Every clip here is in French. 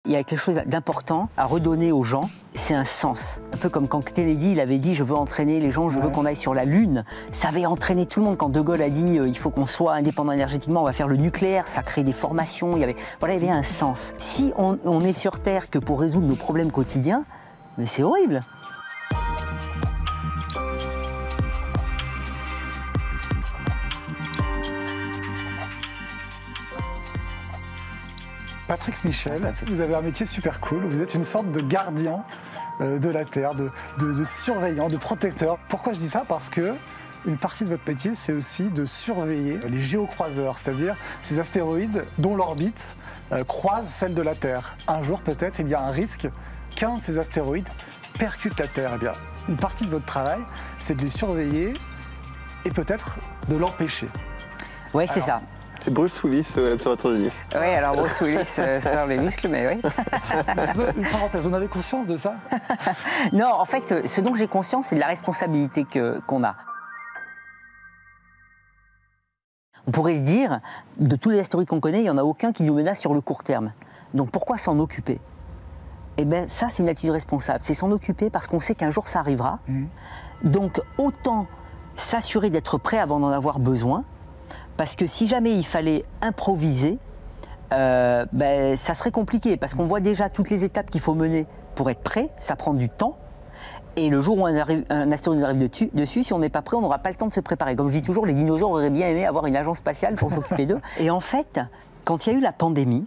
Il y a quelque chose d'important à redonner aux gens, c'est un sens. Un peu comme quand Kennedy il avait dit « je veux entraîner les gens, je veux qu'on aille sur la Lune ». Ça avait entraîné tout le monde. Quand De Gaulle a dit « il faut qu'on soit indépendant énergétiquement, on va faire le nucléaire », ça crée des formations, il y avait un sens. Si on est sur Terre que pour résoudre nos problèmes quotidiens, mais c'est horrible. Patrick Michel, vous avez un métier super cool, vous êtes une sorte de gardien de la Terre, de surveillant, de protecteur. Pourquoi je dis ça? Parce que une partie de votre métier, c'est aussi de surveiller les géocroiseurs, c'est-à-dire ces astéroïdes dont l'orbite croise celle de la Terre. Un jour peut-être, il y a un risque qu'un de ces astéroïdes percute la Terre. Eh bien, une partie de votre travail, c'est de les surveiller et peut-être de l'empêcher. Oui, c'est ça. C'est Bruce Willis, l'observateur de Nice. Oui, alors Bruce Willis, sort les muscles, mais oui. Une parenthèse, vous avez conscience de ça? Non, en fait, ce dont j'ai conscience, c'est de la responsabilité qu'on a. On pourrait se dire, de tous les astéroïdes qu'on connaît, il n'y en a aucun qui nous menace sur le court terme. Donc pourquoi s'en occuper? Eh bien, ça, c'est une attitude responsable. C'est s'en occuper parce qu'on sait qu'un jour, ça arrivera. Donc autant s'assurer d'être prêt avant d'en avoir besoin. Parce que si jamais il fallait improviser, ça serait compliqué. Parce qu'on voit déjà toutes les étapes qu'il faut mener pour être prêt, ça prend du temps. Et le jour où un astéroïde arrive dessus, si on n'est pas prêt, on n'aura pas le temps de se préparer. Comme je dis toujours, les dinosaures auraient bien aimé avoir une agence spatiale pour s'occuper d'eux. Et en fait, quand il y a eu la pandémie,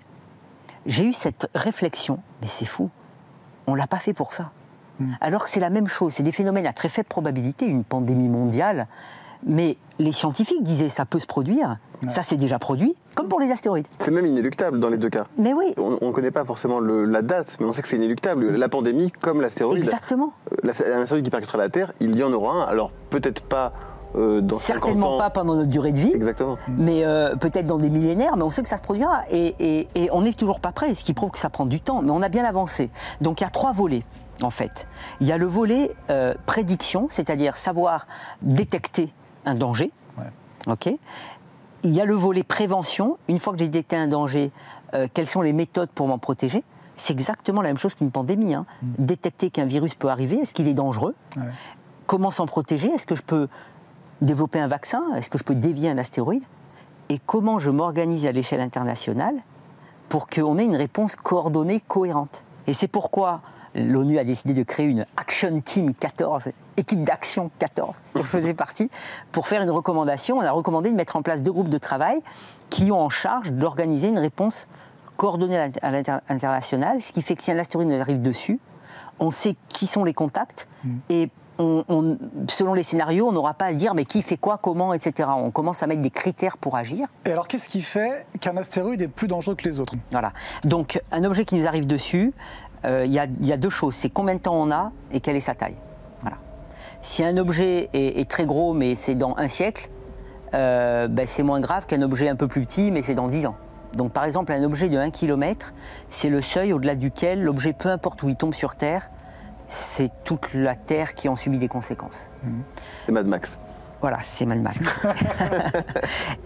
j'ai eu cette réflexion, mais c'est fou, on ne l'a pas fait pour ça. Alors que c'est la même chose, c'est des phénomènes à très faible probabilité, une pandémie mondiale. Mais les scientifiques disaient ça peut se produire, ça s'est déjà produit, comme pour les astéroïdes. C'est même inéluctable dans les deux cas. Mais oui. On ne connaît pas forcément la date, mais on sait que c'est inéluctable. La pandémie, comme l'astéroïde. Exactement. Un astéroïde qui percutera la Terre, il y en aura un, alors peut-être pas dans 50 ans. Certainement pas pendant notre durée de vie. Exactement. Mais peut-être dans des millénaires, mais on sait que ça se produira. Et on n'est toujours pas prêt, ce qui prouve que ça prend du temps. Mais on a bien avancé. Donc il y a 3 volets. En fait, il y a le volet prédiction, c'est-à-dire savoir détecter un danger. Ok. Il y a le volet prévention. Une fois que j'ai détecté un danger, quelles sont les méthodes pour m'en protéger? C'est exactement la même chose qu'une pandémie. Détecter qu'un virus peut arriver, est-ce qu'il est dangereux? Comment s'en protéger? Est-ce que je peux développer un vaccin? Est-ce que je peux dévier un astéroïde? Et comment je m'organise à l'échelle internationale pour qu'on ait une réponse coordonnée, cohérente? Et c'est pourquoi l'ONU a décidé de créer une Action Team 14, équipe d'action 14, dont je faisais partie, pour faire une recommandation. On a recommandé de mettre en place 2 groupes de travail qui ont en charge d'organiser une réponse coordonnée à l'international, ce qui fait que si un astéroïde arrive dessus, on sait qui sont les contacts et selon les scénarios, on n'aura pas à dire mais qui fait quoi, comment, etc. On commence à mettre des critères pour agir. Et alors qu'est-ce qui fait qu'un astéroïde est plus dangereux que les autres? Voilà. Donc un objet qui nous arrive dessus, il y a 2 choses, c'est combien de temps on a et quelle est sa taille. Voilà. Si un objet est très gros mais c'est dans 1 siècle, c'est moins grave qu'un objet un peu plus petit mais c'est dans 10 ans. Donc par exemple un objet de 1 km, c'est le seuil au-delà duquel l'objet, peu importe où il tombe sur Terre, c'est toute la Terre qui en subit des conséquences. C'est Mad Max. Voilà, c'est Mad Max.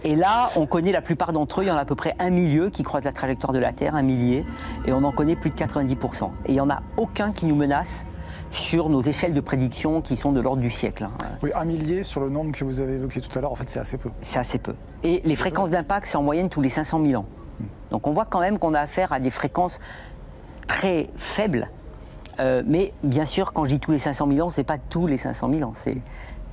Et là, on connaît la plupart d'entre eux, il y en a à peu près 1 millier qui croisent la trajectoire de la Terre, 1 millier, et on en connaît plus de 90%. Et il n'y en a aucun qui nous menace sur nos échelles de prédiction qui sont de l'ordre du siècle. Oui, 1 millier sur le nombre que vous avez évoqué tout à l'heure, en fait c'est assez peu. C'est assez peu. Et les fréquences d'impact, c'est en moyenne tous les 500 000 ans. Donc on voit quand même qu'on a affaire à des fréquences très faibles. Mais bien sûr, quand je dis tous les 500 000 ans, c'est pas tous les 500 000 ans, c'est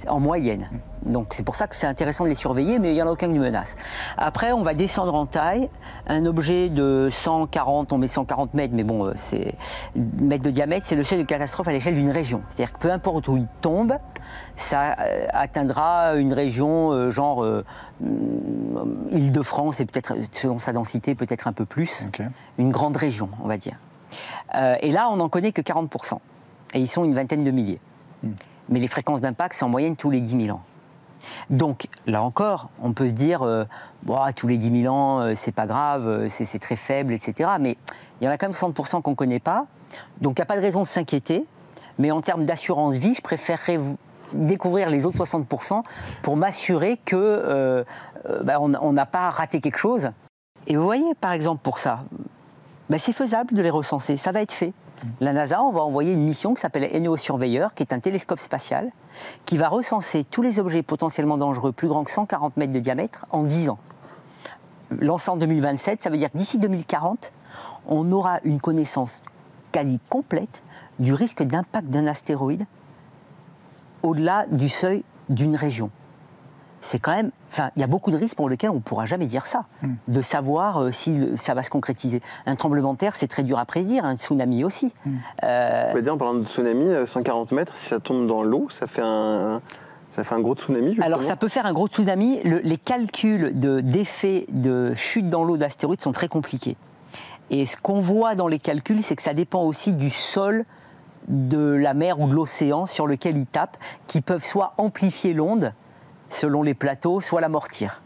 en moyenne. Donc c'est pour ça que c'est intéressant de les surveiller, mais il n'y en a aucun qui nous menace. Après, on va descendre en taille. Un objet de 140, on met 140 mètres, mais bon, c'est mètres de diamètre, c'est le seuil de catastrophe à l'échelle d'une région. C'est-à-dire que peu importe où il tombe, ça atteindra une région genre Île-de-France, et peut-être, selon sa densité, peut-être un peu plus. Une grande région, on va dire. Et là, on n'en connaît que 40%. Et ils sont une vingtaine de milliers. Mais les fréquences d'impact, c'est en moyenne tous les 10 000 ans. Donc, là encore, on peut se dire, tous les 10 000 ans, c'est pas grave, c'est très faible, etc. Mais il y en a quand même 60% qu'on ne connaît pas. Donc, il n'y a pas de raison de s'inquiéter. Mais en termes d'assurance vie, je préférerais découvrir les autres 60% pour m'assurer qu'on n'a pas raté quelque chose. Et vous voyez, par exemple, pour ça, Ben, c'est faisable de les recenser, ça va être fait. La NASA, on va envoyer une mission qui s'appelle ENEO Surveyor, qui est un télescope spatial, qui va recenser tous les objets potentiellement dangereux plus grands que 140 mètres de diamètre en 10 ans. Lancé en 2027, ça veut dire que d'ici 2040, on aura une connaissance quasi complète du risque d'impact d'un astéroïde au-delà du seuil d'une région. C'est quand même... Enfin, il y a beaucoup de risques pour lesquels on ne pourra jamais dire ça, de savoir si ça va se concrétiser. Un tremblement de terre, c'est très dur à prédire, un tsunami aussi. En parlant de tsunami, 140 mètres, si ça tombe dans l'eau, ça fait un gros tsunami, justement. Alors, ça peut faire un gros tsunami. Les calculs d'effet de chute dans l'eau d'astéroïdes sont très compliqués. Et ce qu'on voit dans les calculs, c'est que ça dépend aussi du sol, de la mer ou de l'océan sur lequel ils tapent, qui peuvent soit amplifier l'onde, selon les plateaux, soit l'amortir.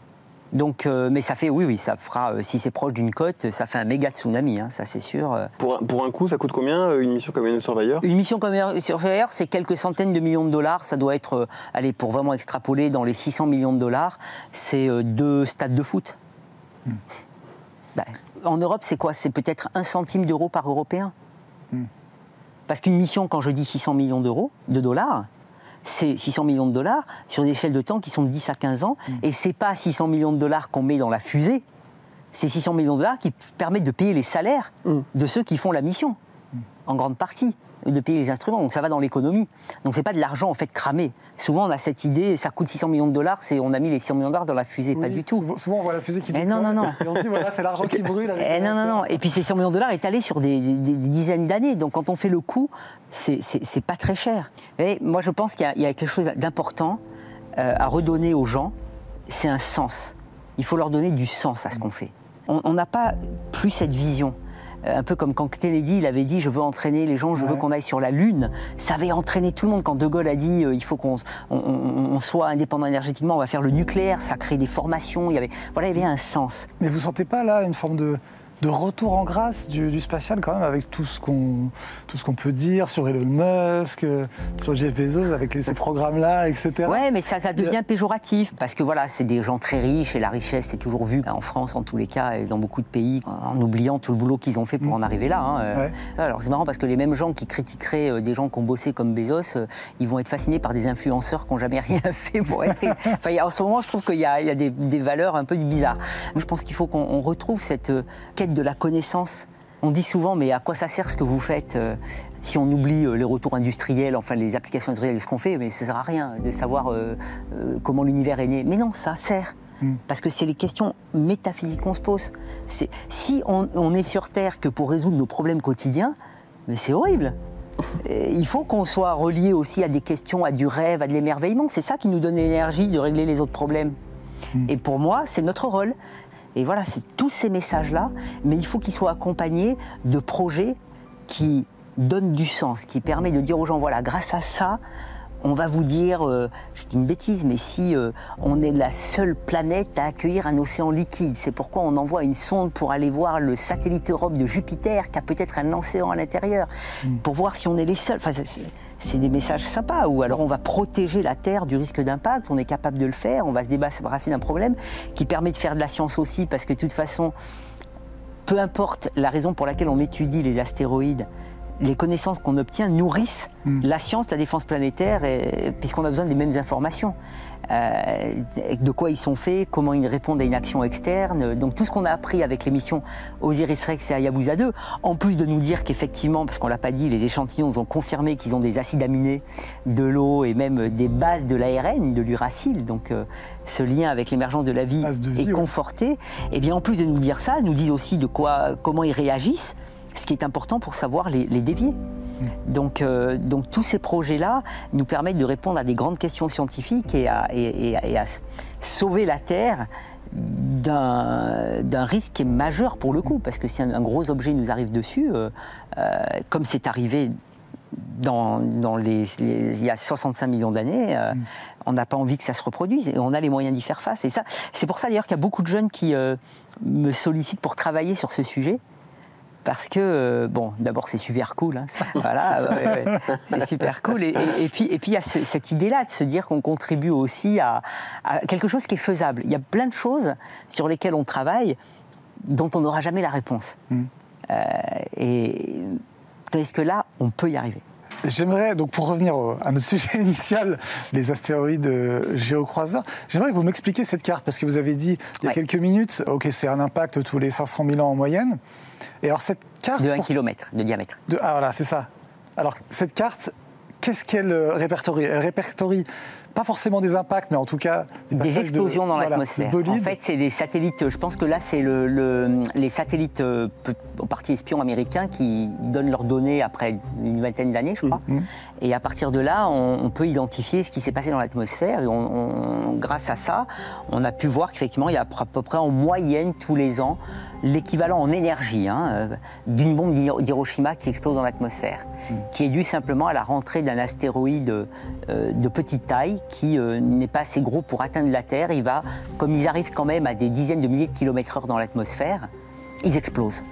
Donc, mais ça fait, oui, ça fera, si c'est proche d'une côte, ça fait un méga tsunami, hein, ça c'est sûr. Pour un coup, ça coûte combien une mission comme ENEO Surveyor? Une mission comme ENEO Surveyor, c'est quelques centaines de millions de dollars. Ça doit être, allez, pour vraiment extrapoler, dans les 600 millions de dollars, c'est 2 stades de foot. Ben, en Europe, c'est quoi? C'est peut-être 1 centime d'euro par Européen. Parce qu'une mission, quand je dis 600 millions de dollars, c'est 600 millions de dollars sur des échelles de temps qui sont de 10 à 15 ans. Et ce n'est pas 600 millions de dollars qu'on met dans la fusée, c'est 600 millions de dollars qui permettent de payer les salaires de ceux qui font la mission, en grande partie, de payer les instruments. Donc ça va dans l'économie. Donc ce n'est pas de l'argent en fait cramé. Souvent on a cette idée, ça coûte 600 millions de dollars, on a mis les 600 millions de dollars dans la fusée. Oui, pas du tout. Souvent on voit la fusée qui décolle. Non. Et on se dit voilà, c'est l'argent qui brûle. Non. Et puis ces 100 millions de dollars étalés sur des dizaines d'années. Donc quand on fait le coût, c'est pas très cher. Et moi je pense qu'il y a quelque chose d'important à redonner aux gens, c'est un sens. Il faut leur donner du sens à ce qu'on fait. On n'a pas plus cette vision. Un peu comme quand Kennedy il avait dit « je veux entraîner les gens, je veux qu'on aille sur la Lune ». Ça avait entraîné tout le monde. Quand De Gaulle a dit « il faut qu'on soit indépendant énergétiquement, on va faire le nucléaire », ça crée des formations, il y avait un sens. Mais vous ne sentez pas là une forme de retour en grâce du spatial quand même, avec tout ce qu'on peut dire sur Elon Musk, sur Jeff Bezos, avec ces programmes-là, etc. Ouais, mais ça devient péjoratif, parce que voilà, c'est des gens très riches, et la richesse c'est toujours vu en France en tous les cas, et dans beaucoup de pays, en oubliant tout le boulot qu'ils ont fait pour en arriver là. Hein. Alors c'est marrant parce que les mêmes gens qui critiqueraient des gens qui ont bossé comme Bezos, ils vont être fascinés par des influenceurs qui n'ont jamais rien fait pour être... Enfin, en ce moment, je trouve qu'il y a des valeurs un peu bizarres. Je pense qu'il faut qu'on retrouve cette quête de la connaissance. On dit souvent, mais à quoi ça sert ce que vous faites si on oublie les retours industriels, enfin les applications industrielles de ce qu'on fait, mais ça ne sert à rien de savoir comment l'univers est né. Mais non, ça sert. Parce que c'est les questions métaphysiques qu'on se pose. Si on est sur Terre que pour résoudre nos problèmes quotidiens, mais c'est horrible. Il faut qu'on soit relié aussi à des questions, à du rêve, à de l'émerveillement. C'est ça qui nous donne l'énergie de régler les autres problèmes. Et pour moi, c'est notre rôle. Et voilà, c'est tous ces messages-là, mais il faut qu'ils soient accompagnés de projets qui donnent du sens, qui permettent de dire aux gens, voilà, grâce à ça, on va vous dire, je dis une bêtise, mais si on est la seule planète à accueillir un océan liquide, c'est pourquoi on envoie une sonde pour aller voir le satellite Europe de Jupiter, qui a peut-être un océan à l'intérieur, pour voir si on est les seuls. Enfin, c'est des messages sympas. Ou alors on va protéger la Terre du risque d'impact, on est capable de le faire, on va se débarrasser d'un problème qui permet de faire de la science aussi, parce que de toute façon, peu importe la raison pour laquelle on étudie les astéroïdes, les connaissances qu'on obtient nourrissent la science, la défense planétaire, puisqu'on a besoin des mêmes informations. De quoi ils sont faits, comment ils répondent à une action externe. Donc tout ce qu'on a appris avec les missions Osiris-Rex et Hayabusa 2, en plus de nous dire qu'effectivement, parce qu'on ne l'a pas dit, les échantillons ont confirmé qu'ils ont des acides aminés, de l'eau et même des bases de l'ARN, de l'uracile. Donc ce lien avec l'émergence de la vie est conforté. Et bien en plus de nous dire ça, ils nous disent aussi comment ils réagissent, ce qui est important pour savoir les dévier. Donc tous ces projets-là nous permettent de répondre à des grandes questions scientifiques et à sauver la Terre d'un risque qui est majeur pour le coup, parce que si un gros objet nous arrive dessus, comme c'est arrivé il y a 65 millions d'années, on n'a pas envie que ça se reproduise et on a les moyens d'y faire face. Et ça, c'est pour ça d'ailleurs qu'il y a beaucoup de jeunes qui me sollicitent pour travailler sur ce sujet. Parce que, bon, d'abord c'est super cool, hein, voilà, c'est super cool. Et puis il y a cette idée-là de se dire qu'on contribue aussi à quelque chose qui est faisable. Il y a plein de choses sur lesquelles on travaille dont on n'aura jamais la réponse. Tandis que là, on peut y arriver. J'aimerais, donc pour revenir à notre sujet initial, les astéroïdes géocroiseurs, j'aimerais que vous m'expliquiez cette carte, parce que vous avez dit il y a quelques minutes, ok, c'est un impact tous les 500 000 ans en moyenne. Et alors cette carte... De 1 km de diamètre. Ah voilà, c'est ça. Alors cette carte, qu'est-ce qu'elle répertorie? Elle répertorie pas forcément des impacts, mais en tout cas... Des explosions dans l'atmosphère. En fait, c'est des satellites, je pense que là, c'est les satellites, en partie espions américains, qui donnent leurs données après une vingtaine d'années, je crois. Et à partir de là, on peut identifier ce qui s'est passé dans l'atmosphère. Et grâce à ça, on a pu voir qu'effectivement, il y a à peu près en moyenne, tous les ans, l'équivalent en énergie d'une bombe d'Hiroshima qui explose dans l'atmosphère, qui est due simplement à la rentrée d'un astéroïde de petite taille qui n'est pas assez gros pour atteindre la Terre. Comme ils arrivent quand même à des dizaines de milliers de kilomètres/heure dans l'atmosphère, ils explosent.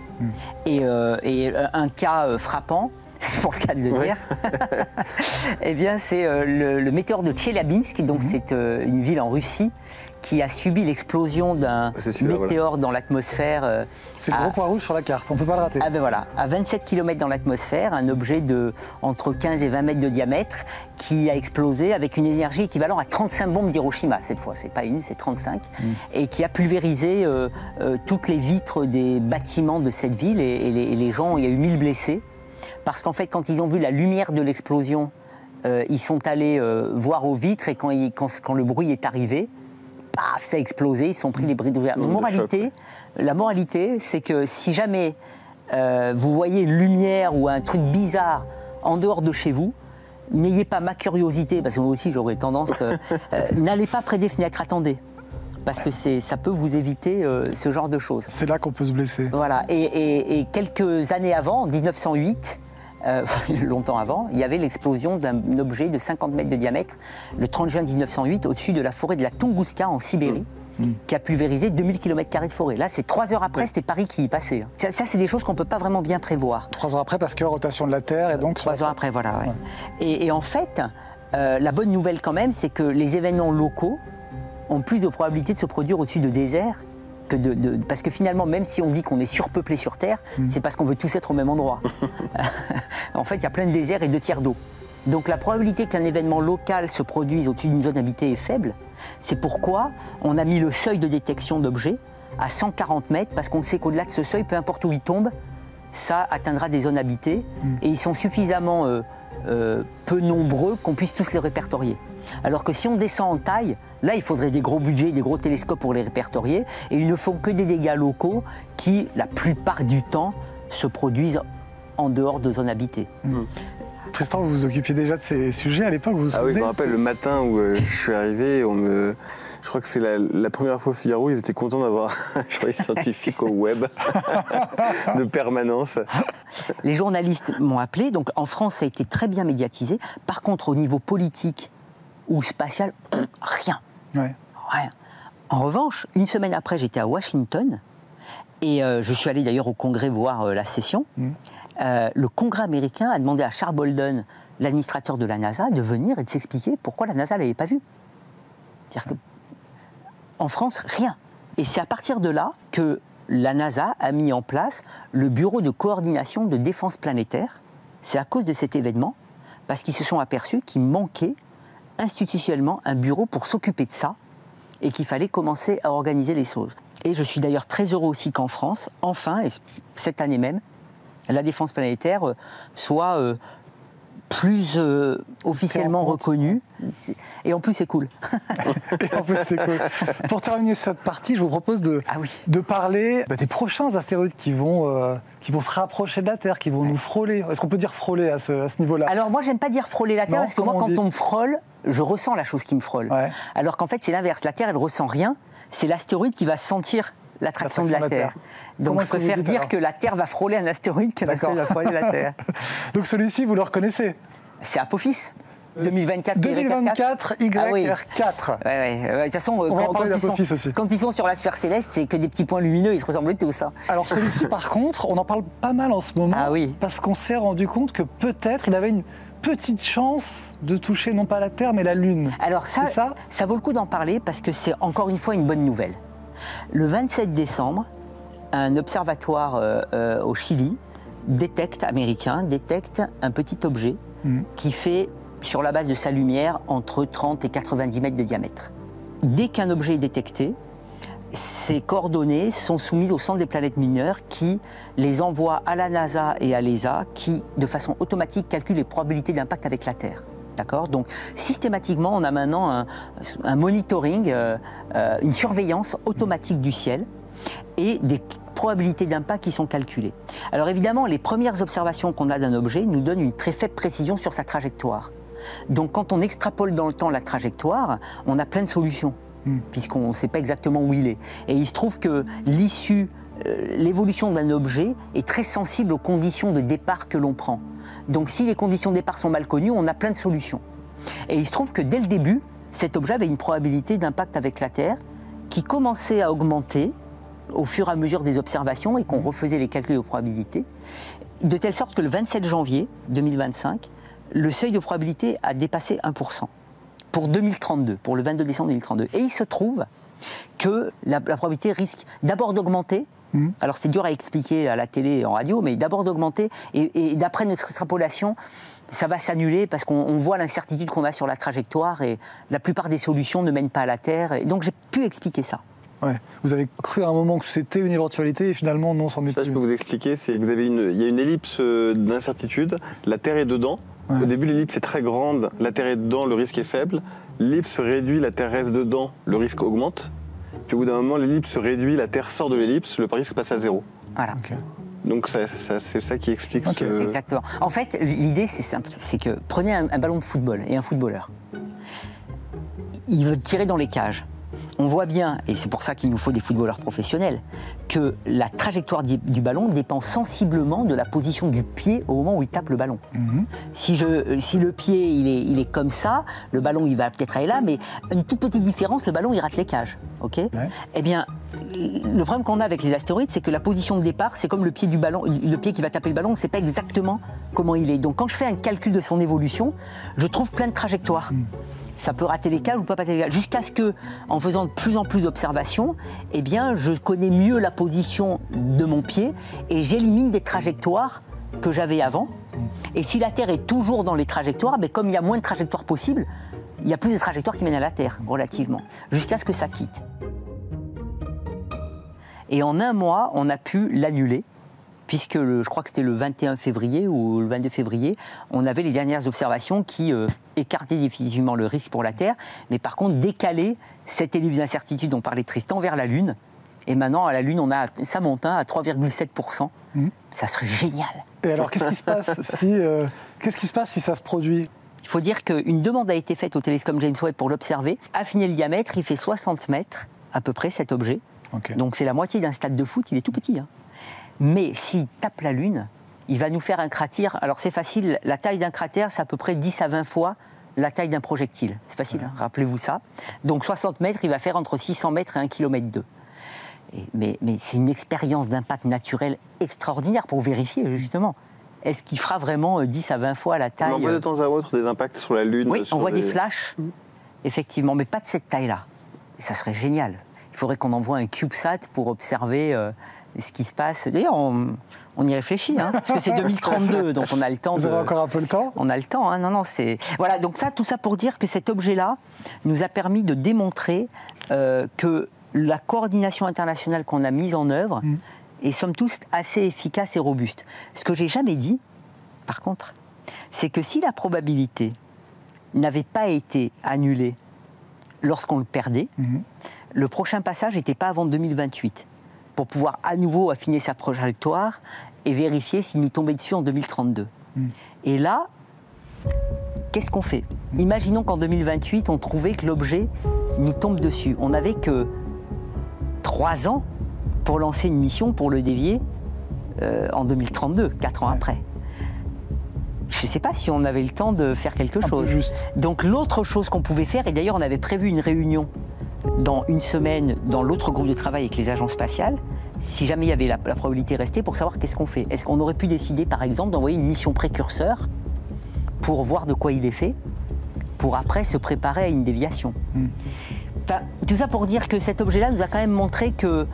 Et un cas frappant, c'est pour le cas de le dire, eh bien c'est le météore de Tcheliabinsk, donc c'est une ville en Russie, qui a subi l'explosion d'un météore dans l'atmosphère. C'est le gros point rouge sur la carte, on ne peut pas le rater. Ah ben voilà, à 27 km dans l'atmosphère, un objet de entre 15 et 20 mètres de diamètre qui a explosé avec une énergie équivalente à 35 bombes d'Hiroshima cette fois, c'est pas une, c'est 35, et qui a pulvérisé toutes les vitres des bâtiments de cette ville et les gens, il y a eu 1000 blessés, parce qu'en fait quand ils ont vu la lumière de l'explosion, ils sont allés voir aux vitres et quand le bruit est arrivé, paf, ça a explosé, ils se sont pris les bris de verre. La moralité, c'est que si jamais vous voyez une lumière ou un truc bizarre en dehors de chez vous, n'ayez pas ma curiosité, parce que moi aussi j'aurais tendance, n'allez pas près des fenêtres, attendez. Parce que ça peut vous éviter ce genre de choses. C'est là qu'on peut se blesser. Voilà, et quelques années avant, en 1908, longtemps avant, il y avait l'explosion d'un objet de 50 mètres de diamètre, le 30 juin 1908, au-dessus de la forêt de la Tunguska en Sibérie, qui a pulvérisé 2000 km² de forêt. Là, c'est 3 heures après, c'était Paris qui y passait. Ça c'est des choses qu'on ne peut pas vraiment bien prévoir. 3 heures après, parce que rotation de la Terre, et donc... 3 heures après, voilà. Ouais. Et en fait, la bonne nouvelle quand même, c'est que les événements locaux ont plus de probabilité de se produire au-dessus de déserts parce que finalement, même si on dit qu'on est surpeuplé sur Terre, c'est parce qu'on veut tous être au même endroit. En fait, il y a plein de déserts et 2 tiers d'eau. Donc la probabilité qu'un événement local se produise au-dessus d'une zone habitée est faible. C'est pourquoi on a mis le seuil de détection d'objets à 140 mètres, parce qu'on sait qu'au-delà de ce seuil, peu importe où il tombe, ça atteindra des zones habitées. Et ils sont suffisamment peu nombreux qu'on puisse tous les répertorier. Alors que si on descend en taille, là il faudrait des gros budgets, des gros télescopes pour les répertorier, et ils ne font que des dégâts locaux qui, la plupart du temps, se produisent en dehors de zones habitées. Tristan, vous vous occupiez déjà de ces sujets à l'époque, vous vous souvenez? Ah oui, je me rappelle le matin où je suis arrivé, je crois que c'est la première fois Figaro, ils étaient contents d'avoir un journaliste scientifique au web de permanence. Les journalistes m'ont appelé, donc en France ça a été très bien médiatisé. Par contre, au niveau politique ou spatial, rien. Ouais. Rien. En revanche, une semaine après, j'étais à Washington et je suis allé d'ailleurs au Congrès voir la session. Le Congrès américain a demandé à Charles Bolden, l'administrateur de la NASA, de venir et de s'expliquer pourquoi la NASA ne l'avait pas vu. C'est-à-dire qu'en France, rien. Et c'est à partir de là que la NASA a mis en place le Bureau de coordination de défense planétaire. C'est à cause de cet événement, parce qu'ils se sont aperçus qu'il manquait institutionnellement un bureau pour s'occuper de ça et qu'il fallait commencer à organiser les choses. Et je suis d'ailleurs très heureux aussi qu'en France, enfin, et cette année même, la défense planétaire soit plus officiellement reconnue. Et en plus, c'est cool. Et en plus, c'est cool. Pour terminer cette partie, je vous propose de parler des prochains astéroïdes qui vont se rapprocher de la Terre, qui vont nous frôler. Est-ce qu'on peut dire frôler à ce niveau-là? Alors moi, j'aime pas dire frôler la Terre, parce que moi, quand on me frôle, je ressens la chose qui me frôle. Ouais. Alors qu'en fait, c'est l'inverse. La Terre, elle ressent rien. C'est l'astéroïde qui va sentir l'attraction de la Terre. Donc je préfère dire que la Terre va frôler un astéroïde que l'astéroïde va frôler la Terre. Donc celui-ci, vous le reconnaissez? C'est Apophis. 2024 YR4. De toute façon, quand ils sont sur la sphère céleste, c'est que des petits points lumineux, ils se ressemblent tous. Alors celui-ci, par contre, on en parle pas mal en ce moment, parce qu'on s'est rendu compte que peut-être il avait une petite chance de toucher non pas la Terre, mais la Lune. Alors ça vaut le coup d'en parler, parce que c'est encore une fois une bonne nouvelle. Le 27 décembre, un observatoire au Chili américain détecte un petit objet qui fait, sur la base de sa lumière, entre 30 et 90 mètres de diamètre. Dès qu'un objet est détecté, ces coordonnées sont soumises au Centre des planètes mineures qui les envoie à la NASA et à l'ESA qui, de façon automatique, calculent les probabilités d'impact avec la Terre. D'accord ? Donc, systématiquement, on a maintenant un monitoring, une surveillance automatique du ciel et des probabilités d'impact qui sont calculées. Alors évidemment, les premières observations qu'on a d'un objet nous donnent une très faible précision sur sa trajectoire. Donc quand on extrapole dans le temps la trajectoire, on a plein de solutions, puisqu'on ne sait pas exactement où il est. Et il se trouve que l'évolution d'un objet est très sensible aux conditions de départ que l'on prend. Donc si les conditions de départ sont mal connues, on a plein de solutions. Et il se trouve que dès le début, cet objet avait une probabilité d'impact avec la Terre qui commençait à augmenter au fur et à mesure des observations et qu'on refaisait les calculs de probabilité, de telle sorte que le 27 janvier 2025, le seuil de probabilité a dépassé 1% pour 2032, pour le 22 décembre 2032. Et il se trouve que la probabilité risque d'abord d'augmenter. Alors c'est dur à expliquer à la télé et en radio, mais d'abord d'augmenter et d'après notre extrapolation, ça va s'annuler parce qu'on voit l'incertitude qu'on a sur la trajectoire et la plupart des solutions ne mènent pas à la Terre. Et donc j'ai pu expliquer ça. Ouais. Vous avez cru à un moment que c'était une éventualité et finalement non, c'en est Ça, plus. je peux vous expliquer. Il y a une ellipse d'incertitude. La Terre est dedans. Ouais. Au début, l'ellipse est très grande. La Terre est dedans, le risque est faible. L'ellipse se réduit, la Terre reste dedans, le risque augmente. Puis au bout d'un moment, l'ellipse se réduit, la Terre sort de l'ellipse, le risque passe à 0. Voilà. Okay. Donc c'est ça qui explique Exactement. En fait, l'idée, c'est simple. C'est que prenez un ballon de football et un footballeur. Il veut tirer dans les cages. On voit bien, et c'est pour ça qu'il nous faut des footballeurs professionnels, que la trajectoire du ballon dépend sensiblement de la position du pied au moment où il tape le ballon. Si le pied il est comme ça, le ballon il va peut-être aller là, mais une toute petite différence, le ballon il rate les cages. Okay ? Eh bien, le problème qu'on a avec les astéroïdes, c'est que la position de départ, c'est comme le pied du ballon, le pied qui va taper le ballon, on ne sait pas exactement comment il est. Donc quand je fais un calcul de son évolution, je trouve plein de trajectoires. Ça peut rater les cages ou pas rater les cages, jusqu'à ce que, en faisant de plus en plus d'observations, eh bien, je connais mieux la position de mon pied et j'élimine des trajectoires que j'avais avant. Et si la Terre est toujours dans les trajectoires, ben, comme il y a moins de trajectoires possibles, il y a plus de trajectoires qui mènent à la Terre, relativement, jusqu'à ce que ça quitte. Et en un mois, on a pu l'annuler, puisque je crois que c'était le 21 février ou le 22 février, on avait les dernières observations qui écartaient définitivement le risque pour la Terre, mais par contre décalaient cette ellipse d'incertitude dont parlait Tristan vers la Lune. Et maintenant, à la Lune, ça monte à 3,7%. Ça serait génial. Et alors, qu'est-ce qui se passe si ça se produit ? Il faut dire qu'une demande a été faite au télescope James Webb pour l'observer. Affiner le diamètre, il fait 60 mètres à peu près cet objet. Okay. Donc c'est la moitié d'un stade de foot, il est tout petit. Mais s'il tape la Lune, il va nous faire un cratère. Alors c'est facile, la taille d'un cratère, c'est à peu près 10 à 20 fois la taille d'un projectile. C'est facile, rappelez-vous ça. Donc 60 mètres, il va faire entre 600 mètres et 1,2 km. Mais c'est une expérience d'impact naturel extraordinaire pour vérifier, justement. Est-ce qu'il fera vraiment 10 à 20 fois la taille? On voit de temps à autre des impacts sur la Lune. Oui, on voit des flashs, effectivement, mais pas de cette taille-là. Et ça serait génial. Il faudrait qu'on envoie un CubeSat pour observer ce qui se passe. D'ailleurs, on y réfléchit, parce que c'est 2032, donc on a le temps. Vous avez encore un peu le temps? On a le temps, non, c'est... Voilà, donc tout ça pour dire que cet objet-là nous a permis de démontrer que la coordination internationale qu'on a mise en œuvre est somme toute assez efficace et robuste. Ce que j'ai jamais dit, par contre, c'est que si la probabilité n'avait pas été annulée lorsqu'on le perdait, le prochain passage n'était pas avant 2028, pour pouvoir à nouveau affiner sa trajectoire et vérifier s'il nous tombait dessus en 2032. Et là, qu'est-ce qu'on fait? Imaginons qu'en 2028, on trouvait que l'objet nous tombe dessus. On n'avait que 3 ans pour lancer une mission pour le dévier en 2032, 4 ans après. Je ne sais pas si on avait le temps de faire quelque chose. Juste. Donc l'autre chose qu'on pouvait faire, et d'ailleurs on avait prévu une réunion dans une semaine dans l'autre groupe de travail avec les agences spatiales, si jamais il y avait la probabilité restée, pour savoir qu'est-ce qu'on fait. Est-ce qu'on aurait pu décider par exemple d'envoyer une mission précurseur pour voir de quoi il est fait, pour après se préparer à une déviation. Enfin, tout ça pour dire que cet objet-là nous a quand même montré que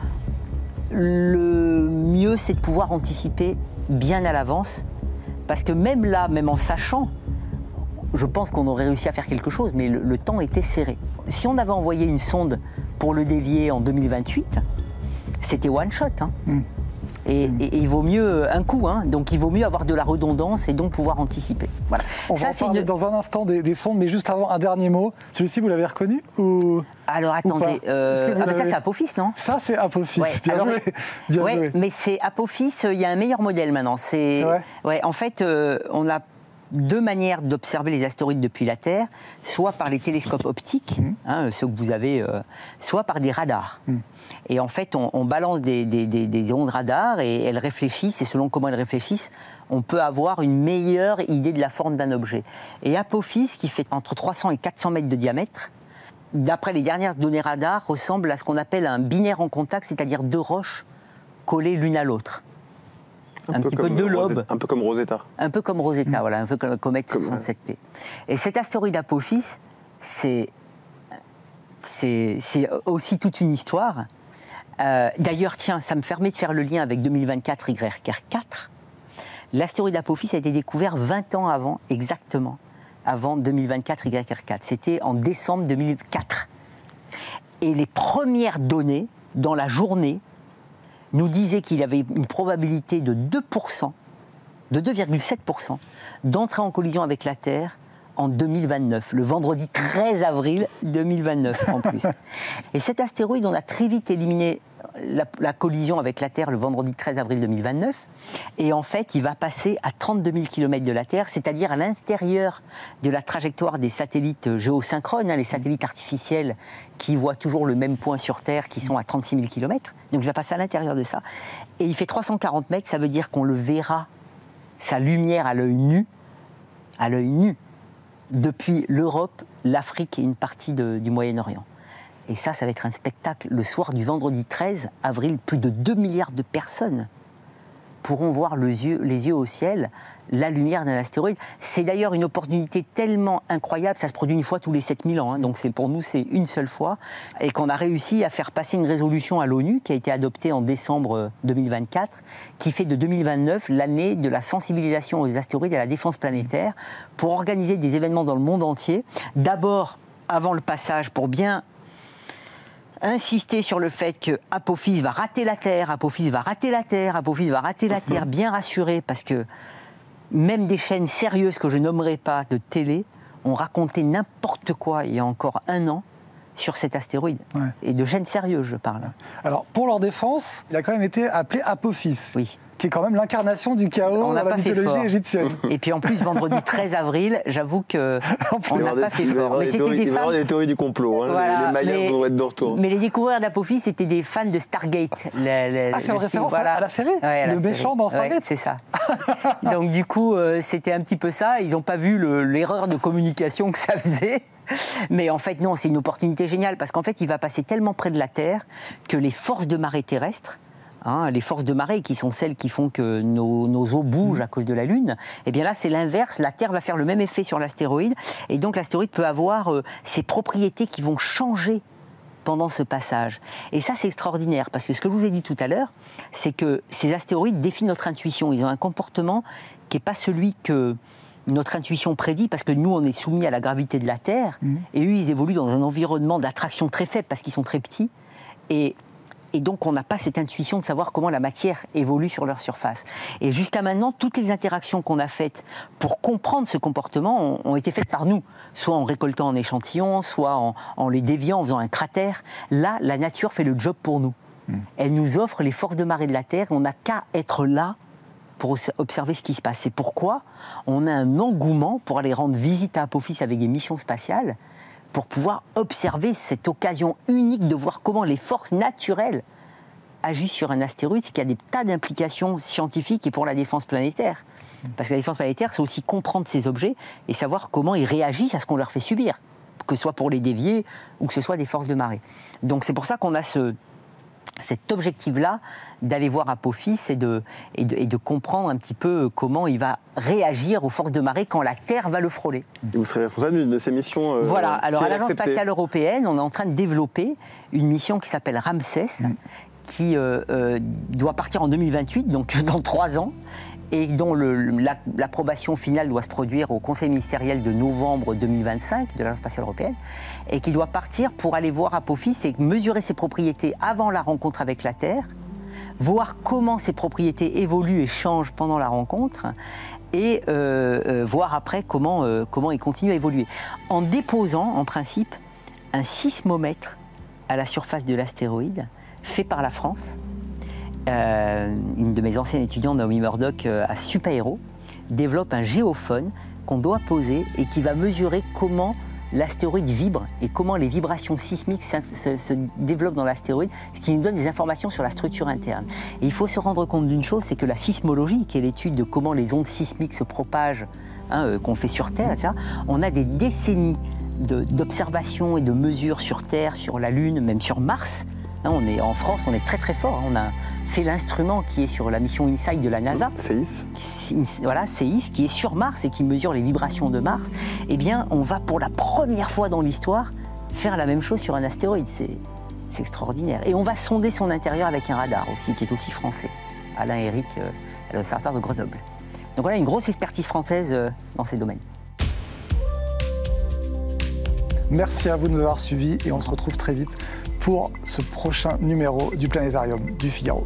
le mieux, c'est de pouvoir anticiper bien à l'avance, parce que même là, même en sachant, je pense qu'on aurait réussi à faire quelque chose, mais le temps était serré. Si on avait envoyé une sonde pour le dévier en 2028, c'était one shot. Hein. Et il vaut mieux un coup, hein. Donc il vaut mieux avoir de la redondance et donc pouvoir anticiper. Voilà. On va en parler dans un instant des sondes, mais juste avant, un dernier mot. Celui-ci, vous l'avez reconnu ou... Alors attendez, ça c'est Apophis, non? Ça c'est Apophis, ouais. Bien joué. Bien joué. Mais c'est Apophis, il y a un meilleur modèle maintenant. C'est vrai. Ouais, en fait, on a deux manières d'observer les astéroïdes depuis la Terre, soit par les télescopes optiques, hein, ceux que vous avez, soit par des radars. Et en fait, on balance des ondes radars et elles réfléchissent, et selon comment elles réfléchissent, on peut avoir une meilleure idée de la forme d'un objet. Et Apophis, qui fait entre 300 et 400 mètres de diamètre, d'après les dernières données radars, ressemble à ce qu'on appelle un binaire en contact, c'est-à-dire deux roches collées l'une à l'autre. Un petit peu deux lobes. Un peu comme Rosetta. Un peu comme Rosetta, voilà, un peu comme la comète 67P. Et cet astéroïde Apophis, c'est aussi toute une histoire. D'ailleurs, tiens, ça me permet de faire le lien avec 2024 YRK4. L'astéroïde Apophis a été découvert 20 ans avant, exactement, avant 2024 YRK4. C'était en décembre 2004. Et les premières données, dans la journée, nous disaient qu'il y avait une probabilité de 2%, de 2,7%, d'entrer en collision avec la Terre en 2029, le vendredi 13 avril 2029 en plus. Et cet astéroïde, on a très vite éliminé la collision avec la Terre le vendredi 13 avril 2029, et en fait, il va passer à 32 000 km de la Terre, c'est-à-dire à l'intérieur de la trajectoire des satellites géosynchrones, hein, les satellites artificiels qui voient toujours le même point sur Terre, qui sont à 36 000 km. Donc il va passer à l'intérieur de ça. Et il fait 340 mètres, ça veut dire qu'on le verra, sa lumière à l'œil nu, depuis l'Europe, l'Afrique et une partie du Moyen-Orient. Et ça va être un spectacle. Le soir du vendredi 13 avril, plus de 2 milliards de personnes pourront voir les yeux au ciel la lumière d'un astéroïde. C'est d'ailleurs une opportunité tellement incroyable, ça se produit une fois tous les 7000 ans, hein, donc pour nous c'est une seule fois, et qu'on a réussi à faire passer une résolution à l'ONU qui a été adoptée en décembre 2024, qui fait de 2029 l'année de la sensibilisation aux astéroïdes et à la défense planétaire, pour organiser des événements dans le monde entier. D'abord, avant le passage, pour bien insister sur le fait que Apophis va rater la Terre, Apophis va rater la Terre, Apophis va rater la Terre, bien rassuré, parce que même des chaînes sérieuses que je nommerai pas de télé ont raconté n'importe quoi il y a encore un an sur cet astéroïde. Ouais. Et de chaînes sérieuses, je parle. Alors, pour leur défense, il a quand même été appelé Apophis. Oui. Qui est quand même l'incarnation du chaos dans la mythologie égyptienne. Et puis en plus, vendredi 13 avril, j'avoue qu'on n'a pas fait fort. Mais c'était des fans... des théories du complot, hein. Voilà, les Mayas vont être de retour. Mais les découvreurs d'Apophis, c'était des fans de Stargate. C'est en référence à la série, ouais, le méchant dans Stargate. Ouais, c'est ça. Donc du coup, c'était un petit peu ça. Ils n'ont pas vu l'erreur de communication que ça faisait. Mais en fait, non, c'est une opportunité géniale, parce qu'en fait, il va passer tellement près de la Terre que les forces de marée terrestres, les forces de marée qui sont celles qui font que nos eaux bougent à cause de la Lune, et bien là c'est l'inverse, la Terre va faire le même effet sur l'astéroïde, et donc l'astéroïde peut avoir ses propriétés qui vont changer pendant ce passage. Et ça c'est extraordinaire, parce que ce que je vous ai dit tout à l'heure, c'est que ces astéroïdes défient notre intuition, ils ont un comportement qui n'est pas celui que notre intuition prédit, parce que nous on est soumis à la gravité de la Terre, et eux ils évoluent dans un environnement d'attraction très faible, parce qu'ils sont très petits, et donc, on n'a pas cette intuition de savoir comment la matière évolue sur leur surface. Et jusqu'à maintenant, toutes les interactions qu'on a faites pour comprendre ce comportement ont été faites par nous, soit en récoltant un échantillon, soit en les déviant, en faisant un cratère. Là, la nature fait le job pour nous. Elle nous offre les forces de marée de la Terre. On n'a qu'à être là pour observer ce qui se passe. C'est pourquoi on a un engouement pour aller rendre visite à Apophis avec des missions spatiales, pour pouvoir observer cette occasion unique de voir comment les forces naturelles agissent sur un astéroïde, c'est qu'il y a des tas d'implications scientifiques et pour la défense planétaire. Parce que la défense planétaire, c'est aussi comprendre ces objets et savoir comment ils réagissent à ce qu'on leur fait subir, que ce soit pour les dévier ou que ce soit des forces de marée. Donc c'est pour ça qu'on a cet objectif-là d'aller voir Apophis et de comprendre un petit peu comment il va réagir aux forces de marée quand la Terre va le frôler. Vous serez responsable de ces missions Voilà, alors à l'Agence spatiale européenne, on est en train de développer une mission qui s'appelle Ramsès, qui doit partir en 2028, donc dans 3 ans, et dont l'approbation finale doit se produire au Conseil ministériel de novembre 2025 de l'Agence spatiale européenne, et qui doit partir pour aller voir Apophis et mesurer ses propriétés avant la rencontre avec la Terre, voir comment ces propriétés évoluent et changent pendant la rencontre, et voir après comment ils continuent à évoluer. En déposant, en principe, un sismomètre à la surface de l'astéroïde, fait par la France. Une de mes anciennes étudiantes, Naomi Murdoch, à Supaéro, développe un géophone qu'on doit poser et qui va mesurer comment l'astéroïde vibre et comment les vibrations sismiques se développent dans l'astéroïde, ce qui nous donne des informations sur la structure interne. Et il faut se rendre compte d'une chose, c'est que la sismologie, qui est l'étude de comment les ondes sismiques se propagent, qu'on fait sur Terre, etc., on a des décennies d'observations et de mesures sur Terre, sur la Lune, même sur Mars. En France, on est très très fort. On a fait l'instrument qui est sur la mission InSight de la NASA. CEIS. Voilà, CEIS, qui est sur Mars et qui mesure les vibrations de Mars. Eh bien, on va pour la première fois dans l'histoire faire la même chose sur un astéroïde. C'est extraordinaire. Et on va sonder son intérieur avec un radar aussi, qui est aussi français. Alain Eric, à l'Observatoire de Grenoble. Donc voilà, une grosse expertise française dans ces domaines. Merci à vous de nous avoir suivis et on se retrouve très vite pour ce prochain numéro du Planétarium du Figaro.